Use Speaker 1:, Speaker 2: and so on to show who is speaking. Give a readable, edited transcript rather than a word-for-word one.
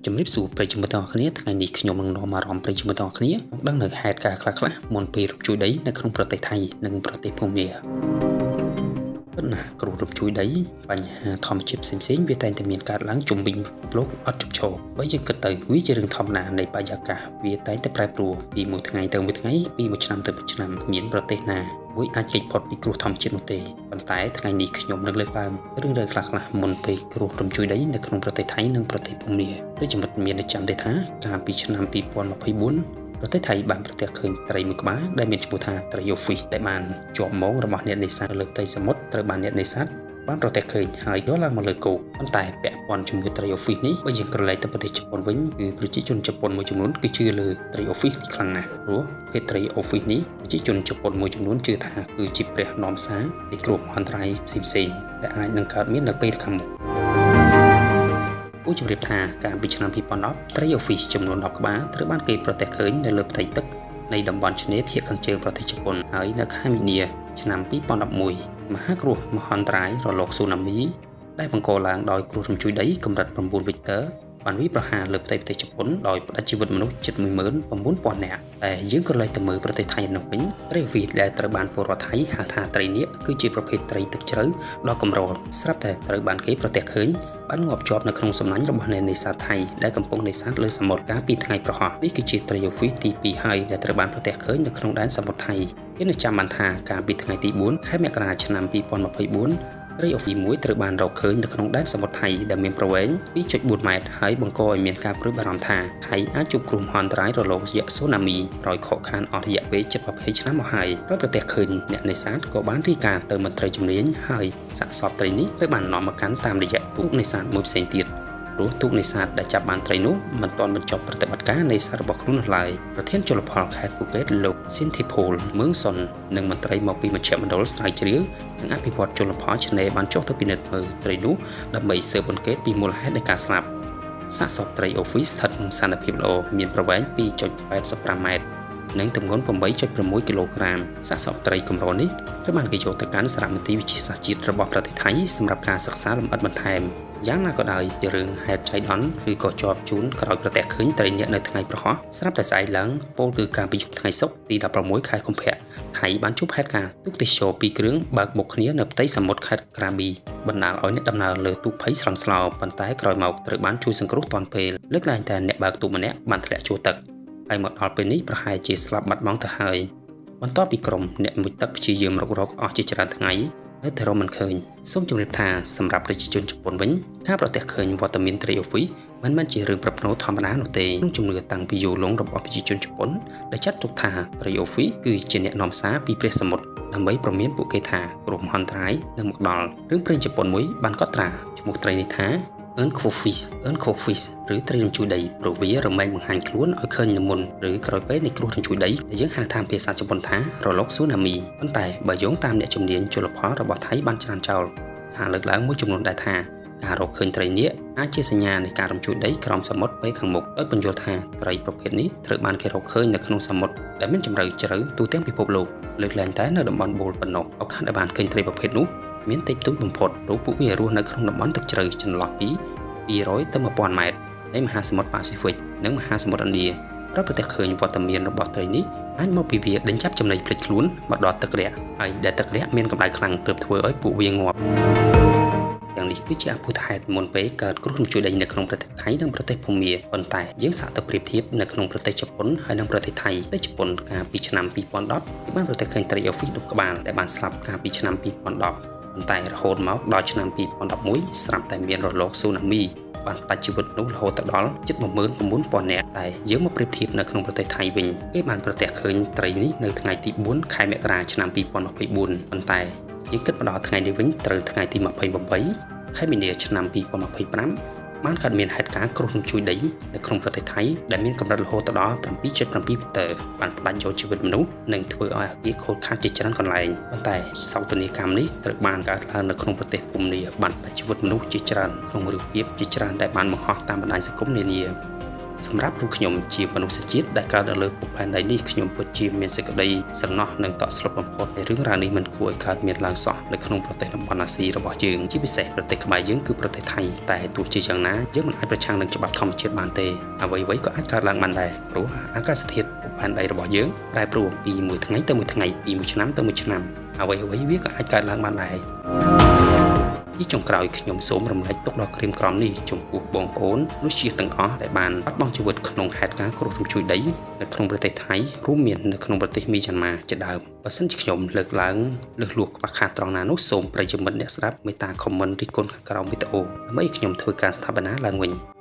Speaker 1: ជំរាបសួរប្រិយមិត្តទាំងអស់គ្នាថ្ងៃនេះខ្ញុំនឹងនាំអារម្មណ៍ប្រិយមិត្តទាំងអស់គ្នាមកដឹងនៅហេតុការណ៍ខ្លះៗមុនពេលរំជួយដីនៅក្នុងប្រទេសថៃនិងប្រទេសភូមាប៉ុន្តែគ្រោះរំជួយដីបញ្ហាធម្មជាតិផ្សេងៗវាតែងតែមានកើតឡើងជំវិញពិភពលោកអត់ជប់ឈរបើយើងគិតទៅវាជារឿងធម្មតានៃបរិយាកាសវាតែងតែប្រែប្រួលពីមួយថ្ងៃទៅមួយថ្ងៃពីមួយឆ្នាំទៅមួយឆ្នាំគ្មានប្រទេសណាមួយអាចគេចផុតពីគ្រោះធម្មជាតិនោះទេប៉ុន្តែថ្ងៃនេះខ្ញុំនឹងលើកឡើងរឿងរ៉ាវខ្លះៗមុនពេលគ្រោះរំជួយដីនៅក្នុងប្រទេសថៃនិងប្រទេសភូមាដូចជាមិត្តមានចាំទេថាកាលពីឆ្នាំ2024ប្រទេសថៃបានប្រទះឃើញត្រីមួយក្បាលដែលមានឈ្មោះថាត្រីអូហ្វីសដែលបានជាប់មងរបស់អ្នកនេសាទលើផ្ទៃសមុទ្រត្រូវបានអ្នកនេសាទបានប្រទះឃើញហើយយកឡើងមកលើគោកប៉ុន្តែពាក់ព័ន្ធជាមួយត្រីអូហ្វីសនេះបើយើងក្រឡេកទៅប្រទេសជប៉ុនវិញគឺប្រជាជនជប៉ុនមួយចំនួនគឺជឿលើត្រីអូហ្វីសនេះខ្លាំងណាស់ព្រោះភេទត្រីអូហ្វីសនេះប្រជាជនជប៉ុនមួយចំនួនជឿថាគឺជាព្រះនាំសារនៃគ្រោះមហន្តរាយផ្សេងៗដែលអាចនឹងកើតមាននៅពេលខាងមុខជម្រាបថាកាលពីឆ្នាំ2010ត្រីអូហ្វីសចំនួន10ក្បាលត្រូវបានគេប្រទះឃើញនៅលើផ្ទៃទឹកនៃតំបន់ឆ្នេរភាគខាងជើងប្រទេសជប៉ុនហើយនៅខែមីនាឆ្នាំ2011មហាគ្រោះមហន្តរាយរលកស៊ូណាមីដែលបង្កឡើងដោយគ្រោះរំជួយដីកម្រិត9 វិកទ័របានវាយប្រហារលើផ្ទៃប្រទេសជប៉ុនដោយផ្តាច់ជីវិតមនុស្សជិត 19000 នាក់តែយើងក៏លើកទៅមើលប្រទេសថៃនោះវិញត្រីវីសដែលត្រូវបានពលរដ្ឋថៃហៅថាត្រីនាគគឺជាប្រភេទត្រីទឹកជ្រៅដ៏កម្រស្រាប់តែត្រូវបានគេប្រទះឃើញបានងាប់ជាប់នៅក្នុងសំណាញ់របស់អ្នកនេសាទថៃដែលកំពុងនេសាទលើសមុទ្រកាលពីថ្ងៃប្រហោះនេះគឺជាត្រីអូហ្វីសទី2ហើយដែលត្រូវបានប្រទះឃើញនៅក្នុងដែនសមុទ្រថៃគេនៅចាំបានថាកាលពីថ្ងៃទី4ខែមករាឆ្នាំ2024ត្រីអូហ្វីសមួយត្រូវបានរកឃើញនៅក្នុងដែនសមុទ្រថៃដែលមានប្រវែង 2.4 ម៉ែត្រហើយបង្កឲ្យមានការព្រួយបារម្ភថាថៃអាចជួបគ្រោះមហន្តរាយរលកយក្សស៊ូណាមីរយខកខានអស់រយៈពេលជិត20ឆ្នាំមកហើយដោយប្រទះឃើញអ្នកនេសាទក៏បានរាយការណ៍ទៅមន្ត្រីជំនាញហើយសាកសពត្រីនេះត្រូវបាននាំមកកាន់តាមរយៈទូកនេសាទមួយផ្សេងទៀតព្រោះទូកនេសាទដែលចាប់បានត្រីនោះមិនទាន់បញ្ចប់ប្រតិបត្តិការនេសាទរបស់ខ្លួននោះឡើយប្រធានជលផលខេត្តភូពេទ្យលោកស៊ីនធីផូលមឿងសុននិងមន្ត្រីមកពីមជ្ឈមណ្ឌលស្រាវជ្រាវនិងអភិវឌ្ឍជលផលឆ្នេរបានចុះទៅពិនិត្យមើលត្រីនោះដើម្បីស៊ើបអង្កេតពីមូលហេតុនៃការស្លាប់សាកសពត្រីអូហ្វីសស្ថិតក្នុងស្ថានភាពល្អមានប្រវែង 2.85 ម៉ែត្រនិងទម្ងន់ 8.6 គីឡូក្រាមសាកសពត្រីកម្រនេះត្រូវបានគេយកទៅកាន់សារមន្ទីរវិទ្យាសាស្ត្រជាតិរបស់ប្រទេសថៃសម្រាប់ការសិក្សាលម្អិតបន្ថែមយ៉ាងណាក៏ដោយរឿងហេតុចៃដន្យឬក៏ជាប់ជូនក្រោយប្រទះឃើញត្រីនាគនៅថ្ងៃប្រហោះស្រាប់តែស្អែកឡើងពោលគឺការពីយប់ថ្ងៃសុក្រទី16ខែកុម្ភៈថៃបានជួបហេតុការណ៍ទូកទេសចរ2គ្រឿងបើកបុកគ្នានៅផ្ទៃសមុទ្រខេត្តក្រាប៊ីបណ្ដាលឲ្យអ្នកដំណើរលើទូកភ័យស្រន់ស្លោប៉ុន្តែក្រោយមកត្រូវបានជួយសង្គ្រោះទាន់ពេលលើកឡើងតែអ្នកបើកទូកម្នាក់បានធ្លាក់ចូលទឹកហើយមកដល់ពេលនេះប្រហែលជាស្លាប់បាត់បង់ទៅហើយបន្ទាប់ពីក្រុមអ្នកមុជទឹកព្យាយាមរកអស់ជាច្រើនថ្ងៃនៅតែរកមិនឃើញសូមជម្រាបថាសម្រាប់ប្រជាជនជប៉ុនវិញការប្រទះឃើញវត្តមានត្រីអូហ្វីសមិនមែនជារឿងប្រផ្នូលធម្មតានោះទេក្នុងជំនឿតាំងពីយូរលង់របស់ប្រជាជនជប៉ុនដែលចាត់ទុកថាត្រីអូហ្វីសគឺជាអ្នកនាំសារពីព្រះសមុទ្រដើម្បីប្រមានពួកគេថាគ្រោះមហន្តរាយនឹងមកដល់រឿងព្រេងជប៉ុនមួយបានកត់ត្រាឈ្មោះត្រីនេះថាEarthquake ឬត្រីរញ្ជួយដីព្រោះវារមែងបង្ហាញខ្លួនឲ្យឃើញនៅមុនឬក្រោយពេលនៃគ្រោះរញ្ជួយដីដែលយើងហៅតាមភាសាជប៉ុនថារលកស៊ូណាមីប៉ុន្តែបើយោងតាមអ្នកជំនាញជលផលរបស់ថៃបានច្រានចោលការលើកឡើងមួយចំនួនដែរថាការរកឃើញត្រីនាគអាចជាសញ្ញានៃការរញ្ជួយដីក្រោមសមុទ្រពេលខាងមុខដោយពន្យល់ថាត្រីប្រភេទនេះត្រូវបានគេរកឃើញនៅក្នុងសមុទ្រដែលមានជម្រៅជ្រៅទូទាំងពិភពលោកលើកលែងតែនៅតំបន់បូលប៉ុណ្ណោះឱកាសដែលបានឃើញត្រីប្រភេទនោះមានតិចតួចបំផុតព្រោះពួកវារស់នៅក្នុងតំបន់ទឹកជ្រៅចន្លោះពី200ទៅ1000 ម៉ែត្រនៃមហាសមុទ្រប៉ាស៊ីហ្វិកនិងមហាសមុទ្រឥណ្ឌាប្រទះឃើញវត្តមានរបស់ត្រីនេះអាចមកពីវាដេញចាប់ចំណីភ្លេចខ្លួនមកដល់ទឹករាក់ហើយដែលទឹករាក់មានកម្ដៅខ្លាំងទើបធ្វើឲ្យពួកវាងាប់យ៉ាងនេះគឺជាអភូតហេតុមុនពេលកើតគ្រោះរញ្ជួយដីនៅក្នុងប្រទេសថៃនិងប្រទេសភូមាប៉ុន្តែយើងសាកទៅប្រៀបធៀបនៅក្នុងប្រទេសជប៉ុនហើយនិងប្រទេសថៃដែលជប៉ុនកាលពីឆ្នាំ2010គេបានប្រទះឃើញត្រីអូហ្វីស10ក្បាលដែលបានស្លាប់កាលពីឆ្នាំ2010ប៉ុន្តែរហូតមកដល់ឆ្នាំ2011ស្រាប់តែមានរលកស៊ូណាមីបានផ្តាច់ជីវិតនោះរហូតដល់ជិត 19000 នាក់តែយើងមកប្រៀបធៀបនៅក្នុងប្រទេសថៃវិញគេបានប្រទះឃើញត្រីនេះនៅថ្ងៃទី4ខែមករាឆ្នាំ2024ប៉ុន្តែយើងគិតមកដល់ថ្ងៃនេះវិញត្រូវថ្ងៃទី28ខែមីនាឆ្នាំ2025បានកើតមានហេតុការណ៍គ្រោះរញ្ជួយដីនៅក្នុងប្រទេសថៃដែលមានកម្រិតរហូតដល់ 7.7 វិកទ័របានផ្តាច់យកជីវិតមនុស្សនិងធ្វើឲ្យអគារខូចខាតជាច្រើនកន្លែងប៉ុន្តែសោកនាដកម្មនេះត្រូវបានកើតឡើងនៅក្នុងប្រទេសភូមាបានផ្តាច់ជីវិតមនុស្សជាច្រើនក្នុងរូបភាពជាច្រើនដែលបានបង្ហោះតាមបណ្ដាញសង្គមនានា សម្រាប់រូបខ្ញុំជាមនុស្សជាតិដែលកើតនៅលើភពផែនដីនេះខ្ញុំពិតជាមានសេចក្តីស្រណោះនិងតក់ស្លុតបំផុតដែលរឿងរ៉ាវនេះមិនគួរឲ្យកើតមានឡើងសោះនៅក្នុងប្រទេសតំបន់អាស៊ីរបស់យើងជាពិសេសប្រទេសខ្មែរយើងគឺប្រទេសថៃតែទោះជាយ៉ាងណាយើងមិនអាចប្រឆាំងនឹងច្បាប់ធម្មជាតិបានទេអ្វីៗក៏អាចកើតឡើងបានដែរព្រោះអាកាសធាតុភពផែនដីរបស់យើងប្រែប្រួលពីមួយថ្ងៃទៅមួយថ្ងៃពីមួយឆ្នាំទៅមួយឆ្នាំអ្វីៗវាក៏អាចកើតឡើងបានដែរពីចុងក្រោយខ្ញុំសូមរំលែកទុកដល់ក្រៀមក្រំនេះចំពោះបងប្អូនមនុស្សជាតិទាំងអស់ដែលបានបាត់បង់ជីវិតក្នុងហេតុការណ៍គ្រោះរំជួយដីនៅក្នុងប្រទេសថៃរួមមាននៅក្នុងប្រទេសមីយ៉ាន់ម៉ាជាដើមបើសិនជាខ្ញុំលើកឡើងលើសលួសខ្វះខាតត្រង់ណានោះសូមប្រិយមិត្តអ្នកស្ដាប់មេត្តាខមមិនរិះគន់ខាងក្រោមវីដេអូដើម្បីខ្ញុំធ្វើការស្ថាបនាឡើងវិញ